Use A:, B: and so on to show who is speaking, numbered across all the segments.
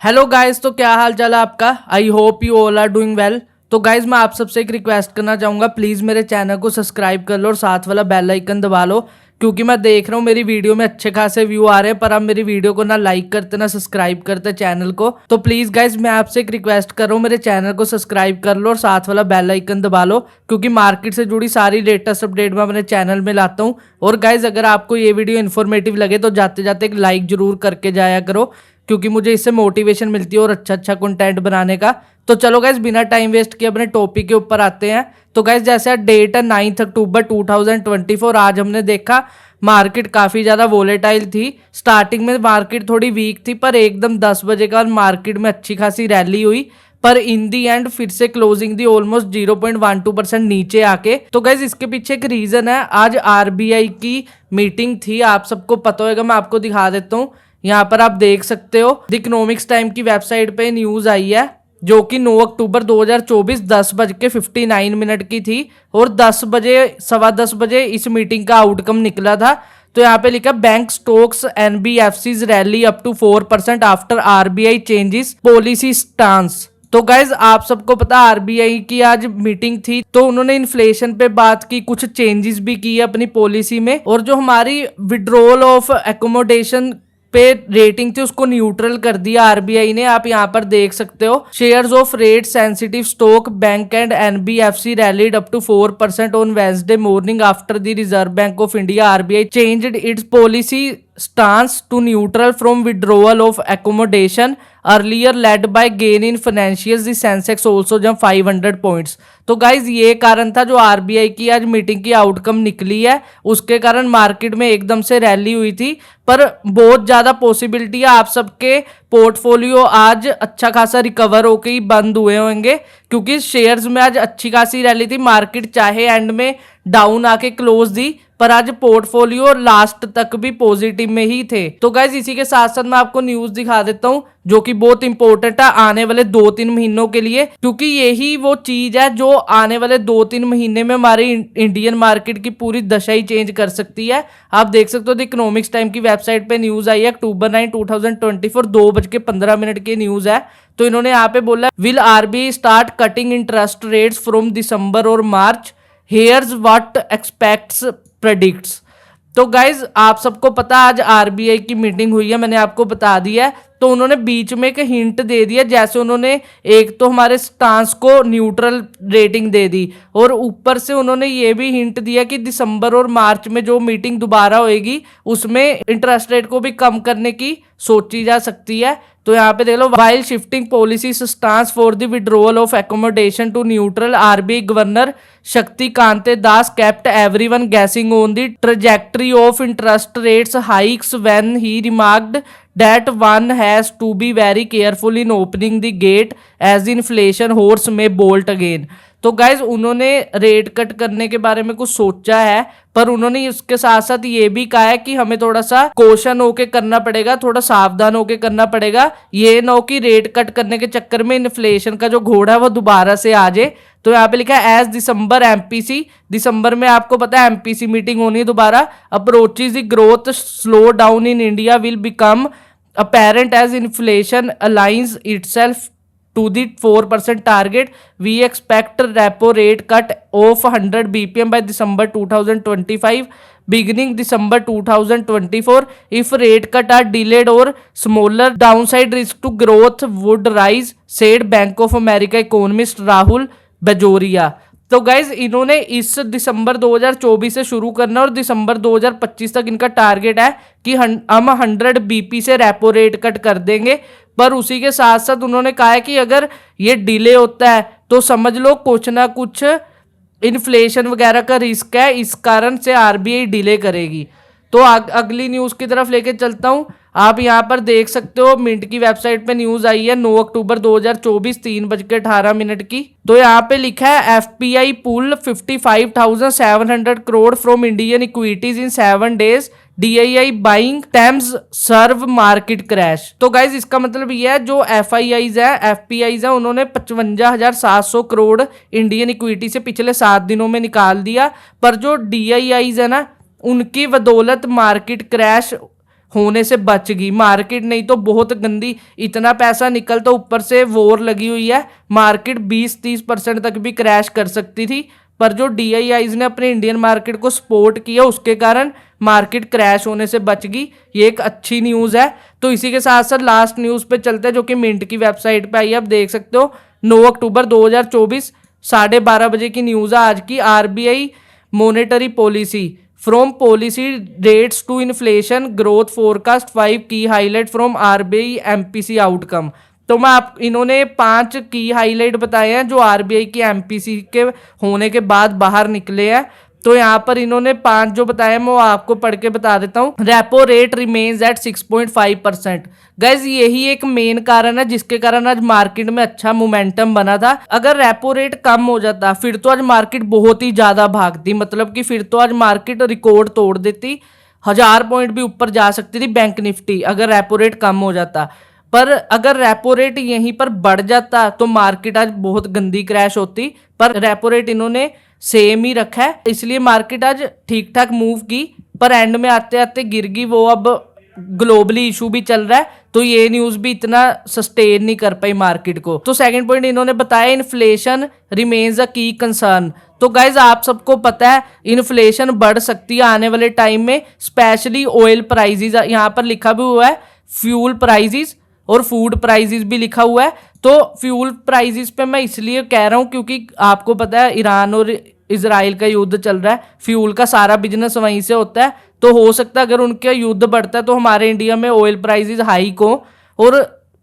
A: Hello guys, तो क्या हाल चाल है आपका। I hope you all are doing well. तो गाइस, मैं आप सबसे एक रिक्वेस्ट करना चाहूँगा, प्लीज़ मेरे चैनल को सब्सक्राइब कर लो और साथ वाला बेल आइकन दबा लो, क्योंकि मैं देख रहा हूँ मेरी वीडियो में अच्छे खासे व्यू आ रहे हैं, पर आप मेरी वीडियो को ना लाइक करते ना सब्सक्राइब करते चैनल को। तो प्लीज़ गाइस, मैं आपसे एक रिक्वेस्ट कर रहा हूँ, मेरे चैनल को सब्सक्राइब कर लो और साथ वाला बेल आइकन दबा लो, क्योंकि मार्केट से जुड़ी सारी लेटेस्ट अपडेट मैं अपने चैनल में लाता हूँ। और गाइज, अगर आपको ये वीडियो इन्फॉर्मेटिव लगे तो जाते जाते एक लाइक जरूर करके जाया करो, क्योंकि मुझे इससे मोटिवेशन मिलती है और अच्छा अच्छा कंटेंट बनाने का। तो चलो गाइज, बिना टाइम वेस्ट किए अपने टॉपिक के ऊपर आते हैं। तो गाइज, जैसे डेट है 9 अक्टूबर 2024। आज हमने देखा मार्केट काफ़ी ज़्यादा वोलेटाइल थी। स्टार्टिंग में मार्केट थोड़ी वीक थी, पर एकदम 10 बजे के बाद मार्केट में अच्छी खासी रैली हुई, पर इन दी एंड फिर से क्लोजिंग दी ऑलमोस्ट 0.12% नीचे आके। तो गाइज, इसके पीछे एक रीजन है। आज आरबीआई की मीटिंग थी, आप सबको पता होगा, मैं आपको दिखा देता हूँ। यहाँ पर आप देख सकते हो, द इकोनॉमिक्स टाइम की वेबसाइट पे न्यूज आई है, जो कि 9 अक्टूबर 2024 10:59 की थी। और 10 बजे 10:15 इस मीटिंग का आउटकम निकला था। तो यहाँ पे लिखा, bank stocks NBFCs rally up to 4% after RBI changes policy stance. तो गाइज, आप सबको पता आरबीआई की आज मीटिंग थी, तो उन्होंने इन्फ्लेशन पे बात की, कुछ चेंजेस भी किए अपनी पॉलिसी में, और जो हमारी विड्रॉल ऑफ एकोमोडेशन पे रेटिंग थी उसको न्यूट्रल कर दिया आरबीआई ने। आप यहाँ पर देख सकते हो, shares of rate sensitive stock bank and NBFC rallied up to 4% on Wednesday morning after the Reserve Bank of India RBI changed its policy stance to neutral from withdrawal of accommodation earlier led by gain in financials। the Sensex also जब 500 points. तो guys, ये कारण था जो RBI की आज meeting की outcome निकली है, उसके कारण मार्केट में एकदम से रैली हुई थी। पर बहुत ज्यादा पॉसिबिलिटी है आप सबके पोर्टफोलियो आज अच्छा खासा रिकवर होके ही बंद हुए होंगे, क्योंकि शेयर्स में आज अच्छी खासी रैली थी। मार्केट चाहे एंड में डाउन आके क्लोज दी, पर आज पोर्टफोलियो लास्ट तक भी पॉजिटिव में ही थे। तो गाइज, इसी के साथ साथ मैं आपको न्यूज दिखा देता हूँ, जो कि बहुत इंपॉर्टेंट है आने वाले 2-3 महीनों के लिए, क्योंकि यही वो चीज है जो आने वाले 2-3 महीने में हमारी इंडियन मार्केट की पूरी दशा ही चेंज कर सकती है। आप देख सकते हो, द इकोनॉमिक्स टाइम की वेबसाइट पे न्यूज आई है, अक्टूबर 9 2024 2:15 की न्यूज है। तो इन्होंने यहाँ पे बोला, will RBI start cutting interest rates from December और मार्च, हेयर्स व्हाट एक्सपेक्ट्स प्रेडिक्ट्स। तो गाइज, आप सबको पता आज आरबीआई की मीटिंग हुई है, मैंने आपको बता दिया है। तो उन्होंने बीच में एक हिंट दे दिया, जैसे उन्होंने एक तो हमारे स्टांस को न्यूट्रल रेटिंग दे दी, और ऊपर से उन्होंने ये भी हिंट दिया कि दिसंबर और मार्च में जो मीटिंग दोबारा होएगी उसमें इंटरेस्ट रेट को भी कम करने की सोची जा सकती है। तो यहाँ पे देख लो, while shifting policy stance for the withdrawal of accommodation to neutral, RBI governor Shaktikanta Das kept everyone guessing on the trajectory of interest rates hikes when he remarked that one has to be very careful in opening the gate as inflation horse may bolt again। तो guys, उन्होंने rate cut करने के बारे में कुछ सोचा है, पर उन्होंने इसके साथ साथ ये भी कहा है कि हमें थोड़ा सा कॉशन होके करना पड़ेगा, थोड़ा सावधान होके करना पड़ेगा। ये ना हो कि रेट कट करने के चक्कर में इन्फ्लेशन का जो घोड़ा है वो दोबारा से आ जाए। तो यहाँ पे लिखा है, एज दिसंबर एमपीसी, दिसंबर में आपको पता है एमपीसी मीटिंग होनी है दोबारा, approaches the growth slow down in India will become apparent as inflation aligns itself to the 4% target। we expect repo rate cut of 100 bpm by December 2025 beginning December 2024। if rate cut are delayed or smaller downside risk to growth would rise, said Bank of America economist Rahul Bajoria। तो guys, इन्होंने इस दिसंबर 2024 से शुरू करना और दिसंबर 2025 तक इनका target है कि हम 100 बीपी से रेपो रेट कट कर देंगे। पर उसी के साथ साथ उन्होंने कहा है कि अगर ये डिले होता है तो समझ लो कुछ ना कुछ इन्फ्लेशन वगैरह का रिस्क है, इस कारण से आरबीआई डिले करेगी। तो अगली न्यूज की तरफ लेके चलता हूं। आप यहाँ पर देख सकते हो, मिंट की वेबसाइट पे न्यूज आई है 9 अक्टूबर 2024 3:18 की। तो यहाँ पे लिखा है, FPI pull 55,700 crore from Indian equities in 7 days, DII buying tames serve market crash. तो गाइज, इसका मतलब ये है, जो एफपीआईज है उन्होंने 55,700 करोड़ इंडियन इक्विटी से पिछले 7 दिनों में निकाल दिया, पर जो डीआईआईज है ना, उनकी बदौलत मार्केट क्रैश होने से बच गई मार्केट, नहीं तो बहुत गंदी, इतना पैसा निकल, तो ऊपर से वॉर लगी हुई है, मार्केट 20-30% तक भी क्रैश कर सकती थी। पर जो DIIs ने अपने इंडियन मार्केट को सपोर्ट किया उसके कारण मार्केट क्रैश होने से बच गई। ये एक अच्छी न्यूज़ है। तो इसी के साथ साथ लास्ट न्यूज़ पे चलते हैं जो कि मिंट की वेबसाइट पे आई है, आप देख सकते हो 9 अक्टूबर 2024 12:30 बजे की न्यूज़ है आज की। RBI monetary policy from policy rates to inflation growth forecast 5 की highlight from RBI MPC outcome. तो मैं आप इन्होंने 5 की हाईलाइट बताए हैं जो RBI की MPC के होने के बाद बाहर निकले हैं। तो यहाँ पर इन्होंने 5 जो बताए हैं मैं वो आपको पढ़ के बता देता हूँ। Repo rate remains at 6.5%। Guys यही एक मेन कारण है जिसके कारण आज मार्केट में अच्छा मोमेंटम बना था। अगर रेपो रेट कम हो जाता फिर तो आज मार्केट बहुत ही ज्यादा भागती, मतलब कि फिर तो आज मार्केट रिकॉर्ड तोड़ देती, 1000 पॉइंट भी ऊपर जा सकती थी बैंक निफ्टी अगर रेपो रेट कम हो जाता। पर अगर रेपो रेट यहीं पर बढ़ जाता तो मार्केट आज बहुत गंदी क्रैश होती। पर रेपो रेट इन्होंने सेम ही रखा है, इसलिए मार्केट आज ठीक ठाक मूव की, पर एंड में आते आते गिर गई। वो अब ग्लोबली इशू भी चल रहा है तो ये न्यूज भी इतना सस्टेन नहीं कर पाई मार्केट को। तो सेकंड पॉइंट इन्होंने बताया इन्फ्लेशन रिमेन्स अ की कंसर्न। तो गाइज आप सबको पता है इन्फ्लेशन बढ़ सकती है आने वाले टाइम में, स्पेशली ऑयल प्राइजेस, यहाँ पर लिखा भी हुआ है फ्यूल प्राइजेस और फूड प्राइजेस भी लिखा हुआ है। तो फ्यूल प्राइजेस पे मैं इसलिए कह रहा हूँ क्योंकि आपको पता है ईरान और इजराइल का युद्ध चल रहा है, फ्यूल का सारा बिजनेस वहीं से होता है। तो हो सकता है अगर उनका युद्ध बढ़ता है तो हमारे इंडिया में ऑयल प्राइजेस हाइक हो, और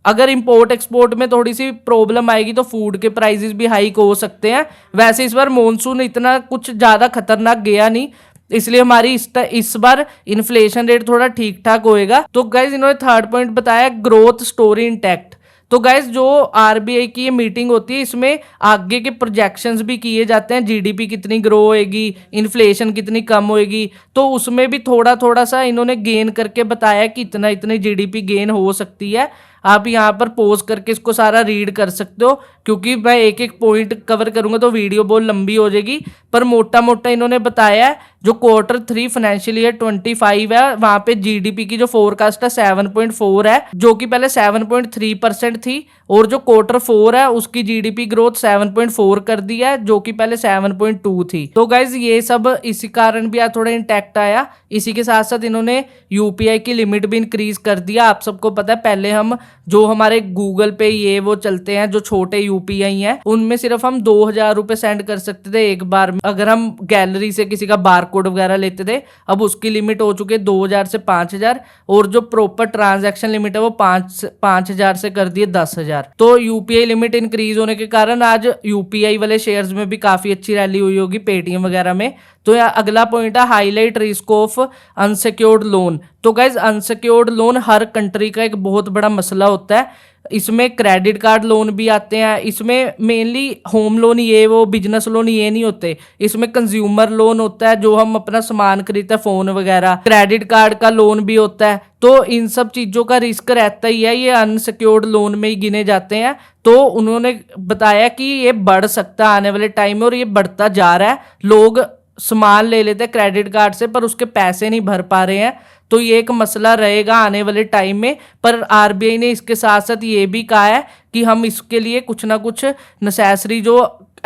A: अगर इंपोर्ट एक्सपोर्ट में थोड़ी सी प्रॉब्लम आएगी तो फूड के प्राइजेस भी हाइक हो सकते हैं। वैसे इस बार मॉनसून इतना कुछ ज़्यादा खतरनाक गया नहीं, इसलिए हमारी इस बार इन्फ्लेशन रेट थोड़ा ठीक ठाक होएगा। तो गाइज इन्होंने थर्ड पॉइंट बताया ग्रोथ स्टोरी इंटैक्ट। तो गाइज जो RBI की ये मीटिंग होती है इसमें आगे के प्रोजेक्शंस भी किए जाते हैं, GDP कितनी ग्रो होएगी, इन्फ्लेशन कितनी कम होएगी। तो उसमें भी थोड़ा थोड़ा सा इन्होंने गेन करके बताया कि इतना इतनी GDP गेन हो सकती है। आप यहाँ पर पॉज करके इसको सारा रीड कर सकते हो, क्योंकि मैं एक एक पॉइंट कवर करूंगा तो वीडियो बहुत लंबी हो जाएगी। पर मोटा मोटा इन्होंने बताया है जो Q3 फाइनेंशियल ईयर 25 है वहां पे GDP की जो फोरकास्ट है 7.4 है, जो कि पहले 7.3% थी, और जो Q4 है उसकी GDP ग्रोथ 7.4 कर दी है जो कि पहले 7.2 थी। तो गाइज ये सब इसी कारण भी थोड़ा इंटैक्ट आया। इसी के साथ साथ इन्होंने UPI की लिमिट भी इंक्रीज कर दिया। आप सबको पता है पहले हम जो हमारे गूगल पे ये वो चलते हैं जो छोटे UPI हैं उनमें सिर्फ हम 2000 रुपए सेंड कर सकते थे एक बार में, अगर हम गैलरी से किसी का बारकोड वगैरह लेते थे। अब उसकी लिमिट हो चुकी है 2000 से 5000, और जो प्रॉपर ट्रांजैक्शन लिमिट है वो 5000 से कर दिए 10,000। तो UPI लिमिट इंक्रीज होने के कारण आज UPI वाले शेयर्स में भी काफी अच्छी रैली हुई होगी, पेटीएम वगैरह में। तो अगला पॉइंट है highlight risk of unsecured loan. तो गाइज अनसिक्योर्ड लोन हर कंट्री का एक बहुत बड़ा मसला होता है। इसमें क्रेडिट कार्ड लोन भी आते हैं, इसमें मेनली होम लोन ये वो बिजनेस लोन ये नहीं होते, इसमें कंज्यूमर लोन होता है जो हम अपना सामान खरीदते हैं फोन वगैरह, क्रेडिट कार्ड का लोन भी होता है। तो इन सब चीजों का रिस्क रहता ही है, ये अनसिक्योर्ड लोन में ही गिने जाते हैं। तो उन्होंने बताया कि ये बढ़ सकता है आने वाले टाइम में, और ये बढ़ता जा रहा है। लोग सामान ले लेते हैं क्रेडिट कार्ड से पर उसके पैसे नहीं भर पा रहे हैं, तो ये एक मसला रहेगा आने वाले टाइम में। पर RBI ने इसके साथ साथ ये भी कहा है कि हम इसके लिए कुछ ना कुछ नेसेसरी जो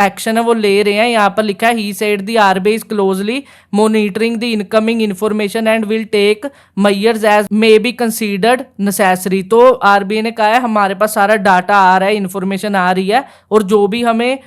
A: एक्शन है वो ले रहे हैं। यहाँ पर लिखा है he said the RBI is closely monitoring the incoming information and will take measures as may be considered necessary. तो RBI ने कहा है हमारे पास सारा डाटा आ रहा है, इन्फॉर्मेशन आ रही है, और जो भी हमें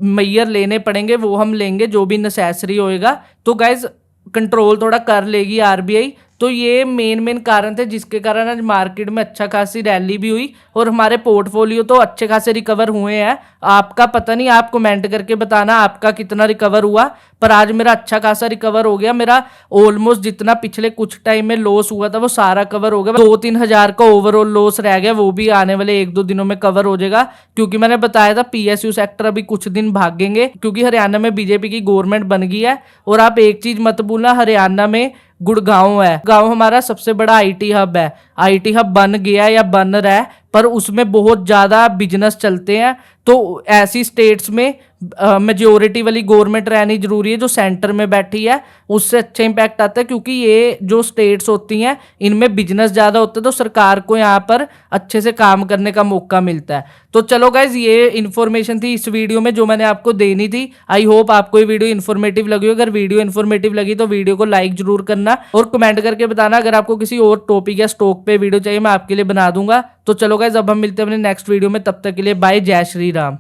A: मैयर लेने पड़ेंगे वो हम लेंगे, जो भी नेसेसरी होएगा। तो गाइज कंट्रोल थोड़ा कर लेगी RBI। तो ये मेन कारण थे जिसके कारण आज मार्केट में अच्छा खासी रैली भी हुई, और हमारे पोर्टफोलियो तो अच्छे खासे रिकवर हुए हैं। आपका पता नहीं, आप कमेंट करके बताना आपका कितना रिकवर हुआ। पर आज मेरा अच्छा खासा रिकवर हो गया, मेरा ऑलमोस्ट जितना पिछले कुछ टाइम में लॉस हुआ था वो सारा कवर हो गया। 2-3 हजार का ओवरऑल लॉस रह गया, वो भी आने वाले 1-2 दिनों में कवर हो जाएगा, क्योंकि मैंने बताया था PSU सेक्टर अभी कुछ दिन भागेंगे, क्योंकि हरियाणा में BJP की गवर्नमेंट बन गई है। और आप एक चीज मत भूलना, हरियाणा में गुड़गांव है, गांव हमारा सबसे बड़ा IT हब है। IT हब बन गया या बन रहा है, पर उसमें बहुत ज्यादा बिजनेस चलते हैं। तो ऐसी स्टेट्स में मेजोरिटी वाली गवर्नमेंट रहनी जरूरी है जो सेंटर में बैठी है, उससे अच्छा इंपैक्ट आता है, क्योंकि ये जो स्टेट्स होती हैं इनमें बिजनेस ज़्यादा होता है, तो सरकार को यहाँ पर अच्छे से काम करने का मौका मिलता है। तो चलो गाइज, ये इन्फॉर्मेशन थी इस वीडियो में जो मैंने आपको देनी थी। आई होप आपको ये वीडियो इन्फॉर्मेटिव लगी हो। अगर वीडियो इन्फॉर्मेटिव लगी तो वीडियो को लाइक जरूर करना और कमेंट करके बताना अगर आपको किसी और टॉपिक या स्टॉक पे वीडियो चाहिए, मैं आपके लिए बना दूंगा। तो चलो गाइज, अब हम मिलते हैं अपने नेक्स्ट वीडियो में, तब तक के लिए बाय, जय श्री राम।